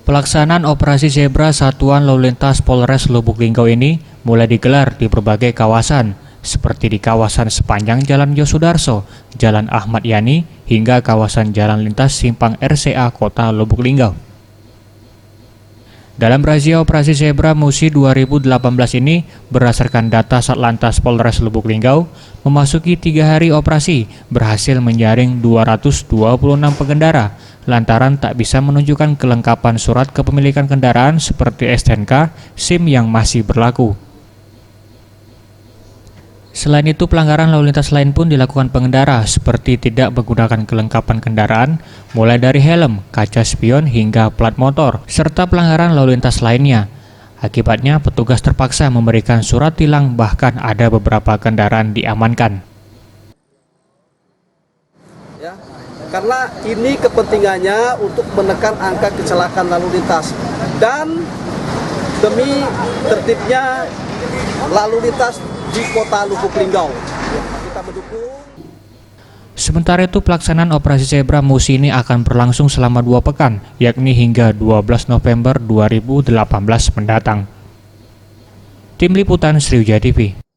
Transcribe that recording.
Pelaksanaan operasi zebra Satuan Lalu Lintas Polres Lubuk Linggau ini mulai digelar di berbagai kawasan, seperti di kawasan sepanjang Jalan Yosudarso, Jalan Ahmad Yani, hingga kawasan Jalan Lintas Simpang RCA Kota Lubuk Linggau. Dalam razia operasi zebra Musi 2018 ini, berdasarkan data Satlantas Polres Lubuk Linggau, memasuki 3 hari operasi berhasil menjaring 226 pengendara lantaran tak bisa menunjukkan kelengkapan surat kepemilikan kendaraan seperti STNK, SIM yang masih berlaku. Selain itu, pelanggaran lalu lintas lain pun dilakukan pengendara, seperti tidak menggunakan kelengkapan kendaraan, mulai dari helm, kaca spion, hingga plat motor, serta pelanggaran lalu lintas lainnya. Akibatnya, petugas terpaksa memberikan surat tilang, bahkan ada beberapa kendaraan diamankan. Ya, karena ini kepentingannya untuk menekan angka kecelakaan lalu lintas dan demi tertibnya lalu lintas di Kota Lubuk Linggau. Kita mendukung. Sementara itu, pelaksanaan operasi zebra Musi ini akan berlangsung selama 2 pekan, yakni hingga 12 November 2018 mendatang. Tim Liputan Sriwijaya TV.